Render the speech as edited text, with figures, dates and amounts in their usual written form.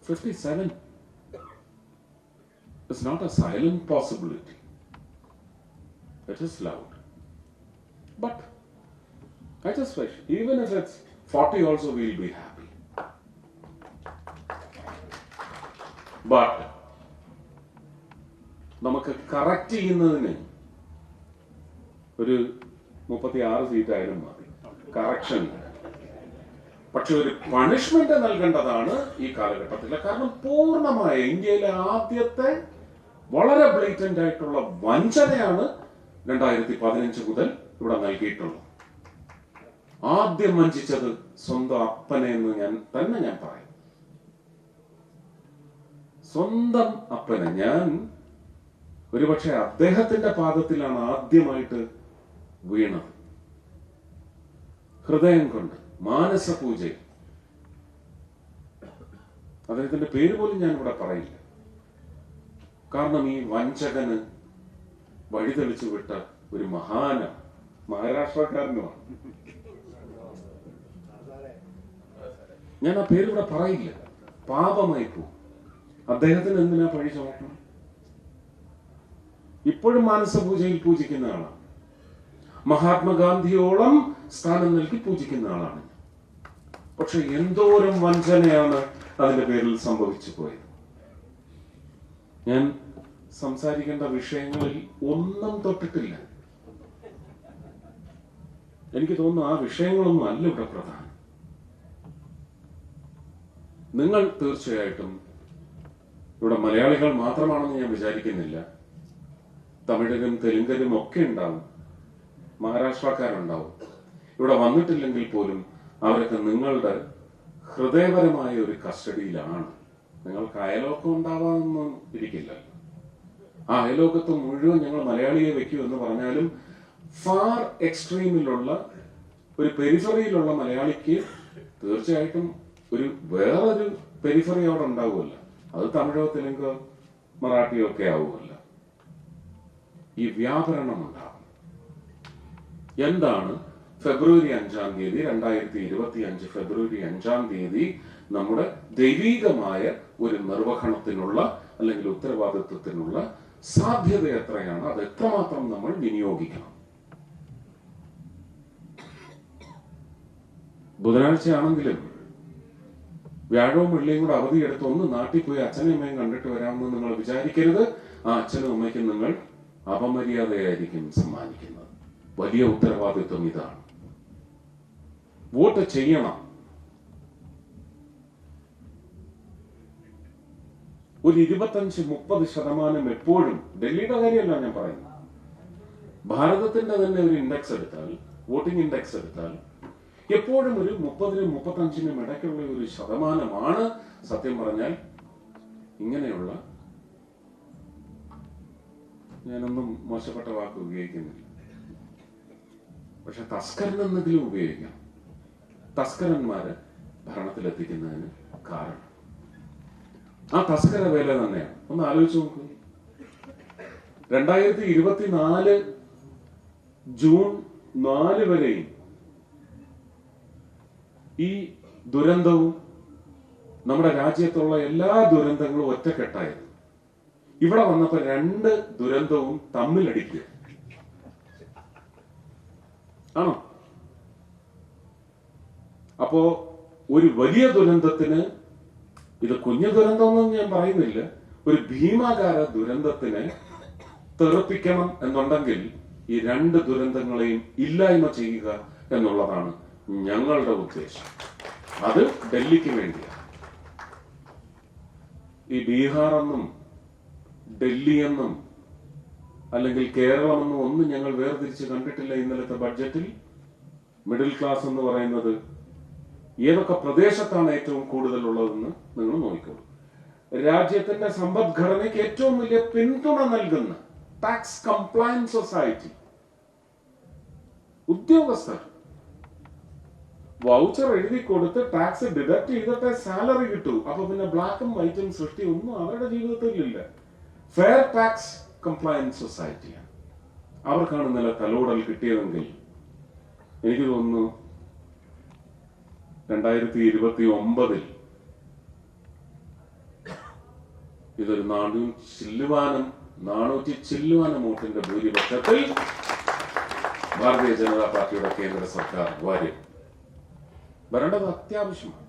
57 is not a silent possibility. It is loud. But I just wish, even if it's 40 also, we'll be happy. But നമുക്ക് correct ചെയ്യുന്നതിന് ഒരു 36 സീറ്റായാലും മതി correction. പക്ഷെ ഒരു punishment നൽകേണ്ടതാണ് ഈ കാലഘട്ടത്തിൽ. കാരണം പൂർണ്ണമായ ഇന്ത്യയിലെ ആദ്യത്തെ വളരെ ബ്ലേറ്റന്റ് ആയിട്ടുള്ള വഞ്ചനയാണ് 2015 മുതൽ ഇവിടെ നൽകിയിട്ടുള്ളത്. ആദ്യം വഞ്ചിച്ചത് സ്വന്തം അപ്പനെ എന്ന് ഞാൻ പറയും. സ്വന്തം അപ്പനെ. ഞാൻ ഒരുപക്ഷെ അദ്ദേഹത്തിന്റെ പാദത്തിലാണ് ആദ്യമായിട്ട് വീണത്. ഹൃദയം കൊണ്ട് മാനസപൂജയിൽ. അദ്ദേഹത്തിന്റെ പേര് പോലും ഞാൻ ഇവിടെ പറയില്ല. കാരണം ഈ വഞ്ചകന് വഴിതെളിച്ചു വിട്ട ഒരു മഹാരാഷ്ട്രക്കാരനുമാണ്. ഞാൻ ആ പേര് ഇവിടെ പറയില്ല, പാപമായി പോകും. അദ്ദേഹത്തിന് എന്തിനാ പഴി ചുമക്കണം? ഇപ്പോഴും മാനസപൂജയിൽ പൂജിക്കുന്ന ആളാണ്. മഹാത്മാഗാന്ധിയോളം സ്ഥാനം നൽകി പൂജിക്കുന്ന ആളാണ്. പക്ഷെ എന്തോരം വഞ്ചനയാണ് അതിന്റെ പേരിൽ സംഭവിച്ചു പോയത്. ഞാൻ സംസാരിക്കേണ്ട വിഷയങ്ങളിൽ ഒന്നും തൊട്ടിട്ടില്ല. എനിക്ക് തോന്നുന്നു ആ വിഷയങ്ങളൊന്നും അല്ല ഇവിടെ പ്രധാനം. നിങ്ങൾ തീർച്ചയായിട്ടും ഇവിടെ മലയാളികൾ മാത്രമാണെന്ന് ഞാൻ വിചാരിക്കുന്നില്ല. തമിഴരും തെലുങ്കരും ഒക്കെ ഉണ്ടാവും, മഹാരാഷ്ട്രക്കാരുണ്ടാവും. ഇവിടെ വന്നിട്ടില്ലെങ്കിൽ പോലും അവരൊക്കെ നിങ്ങളുടെ ഹൃദയപരമായ ഒരു കസ്റ്റഡിയിലാണ്. നിങ്ങൾക്ക് അയലോക്കം ഉണ്ടാവാമെന്നും ഇരിക്കില്ലല്ലോ. ആ അയലോകത്ത് മുഴുവൻ ഞങ്ങൾ മലയാളിയെ വെക്കൂ എന്ന് പറഞ്ഞാലും ഫാർ എക്സ്ട്രീമിലുള്ള ഒരു പെരിഫറിയിലുള്ള മലയാളിക്ക് തീർച്ചയായിട്ടും വേറൊരു പെരിഫറി അവിടെ ഉണ്ടാവുമല്ലോ. അത് തമിഴോ തെലുങ്കോ മറാഠിയോ ഒക്കെ ആവുമല്ലോ. ഈ വ്യാപരണം ഉണ്ടാവും. എന്താണ് ഫെബ്രുവരി 5-ാം തീയതി 2025 ഫെബ്രുവരി 5-ാം തീയതി നമ്മുടെ ദൈവികമായ ഒരു നിർവഹണത്തിനുള്ള അല്ലെങ്കിൽ ഉത്തരവാദിത്വത്തിനുള്ള സാധ്യത എത്രയാണ്? അത് എത്രമാത്രം നമ്മൾ വിനിയോഗിക്കണം? ബുധനാഴ്ചയാണെങ്കിലും വ്യാഴവും വെള്ളിയും കൂടെ അവധിയെടുത്ത് ഒന്ന് നാട്ടിൽ പോയി അച്ഛനും അമ്മയും കണ്ടിട്ട് വരാമെന്ന് നിങ്ങൾ വിചാരിക്കരുത്. ആ അച്ഛനും അമ്മയ്ക്കും നിങ്ങൾ അപമര്യാദയായിരിക്കും സമ്മാനിക്കുന്നത്. വലിയ ഉത്തരവാദിത്വം ഇതാണ്. വോട്ട് ചെയ്യണം. ഒരു 25-30% എപ്പോഴും, ഡൽഹിയുടെ കാര്യമല്ല ഞാൻ പറയുന്നത്, ഭാരതത്തിന്റെ തന്നെ ഒരു ഇൻഡെക്സ് എടുത്താൽ, വോട്ടിംഗ് ഇൻഡെക്സ് എടുത്താൽ എപ്പോഴും ഒരു 30-35 ഇടയ്ക്കുള്ള ഒരു ശതമാനമാണ് സത്യം പറഞ്ഞാൽ ഇങ്ങനെയുള്ള, ഞാനൊന്നും മോശപ്പെട്ട വാക്ക് ഉപയോഗിക്കുന്നില്ല, പക്ഷെ തസ്കരൻ എന്നെങ്കിലും ഉപയോഗിക്കാം. തസ്കരന്മാര് ഭരണത്തിലെത്തിക്കുന്നതിന് കാരണം ആ തസ്കര വേല തന്നെയാണ്. ഒന്ന് ആലോചിച്ച് നോക്കൂ. 2024 ജൂൺ 4 വരെയും ഈ ദുരന്തവും നമ്മുടെ രാജ്യത്തുള്ള എല്ലാ ദുരന്തങ്ങളും ഒറ്റക്കെട്ടായിരുന്നു. ഇവിടെ വന്നപ്പോ 2 ദുരന്തവും തമ്മിലടിക്കുക ആണോ? അപ്പോ ഒരു വലിയ ദുരന്തത്തിന്, ഇത് കുഞ്ഞു ദുരന്തമൊന്നും ഞാൻ പറയുന്നില്ല, ഒരു ഭീമാകാര ദുരന്തത്തിനെ തെറിപ്പിക്കണം എന്നുണ്ടെങ്കിൽ ഈ 2 ദുരന്തങ്ങളെയും ഇല്ലായ്മ ചെയ്യുക എന്നുള്ളതാണ് ഞങ്ങളുടെ ഉദ്ദേശം. അത് ഡൽഹിക്ക് വേണ്ടിയാണ്. ഈ ബീഹാർ എന്നും ഡൽഹി എന്നും അല്ലെങ്കിൽ കേരളം എന്നും ഒന്നും ഞങ്ങൾ വേർതിരിച്ച് കണ്ടിട്ടില്ല. ഇന്നലത്തെ ബഡ്ജറ്റിൽ മിഡിൽ ക്ലാസ് എന്ന് പറയുന്നത് ഏതൊക്കെ പ്രദേശത്താണ് ഏറ്റവും കൂടുതൽ ഉള്ളതെന്ന് നിങ്ങൾ നോക്കിക്കോളൂ. രാജ്യത്തിന്റെ സമ്പദ്ഘടനയ്ക്ക് ഏറ്റവും വലിയ പിന്തുണ നൽകുന്ന ടാക്സ് കംപ്ലയൻസ് സൊസൈറ്റി ഉദ്യോഗസ്ഥർ വൗച്ചർ എഴുതി കൊടുത്ത് ടാക്സ് ഡിഡക്ട് ചെയ്തിട്ട് സാലറി കിട്ടൂ. അപ്പൊ പിന്നെ ബ്ലാക്കും വൈറ്റും സൃഷ്ടി ഒന്നും അവരുടെ ജീവിതത്തിൽ ഇല്ല. ഫെയർ ടാക്സ് കംപ്ലയൻസ് സൊസൈറ്റിയാണ്. അവർക്കാണ് ഇന്നലെ തലോടൽ കിട്ടിയതെങ്കിൽ എനിക്ക് തോന്നുന്നു 2029 ഇതൊരു 400 ചില്ലുവാനം വോട്ടിന്റെ ഭൂരിപക്ഷത്തിൽ ഭാരതീയ ജനതാ പാർട്ടിയുടെ കേന്ദ്ര സർക്കാർ വരും. വരേണ്ടത് അത്യാവശ്യമാണ്.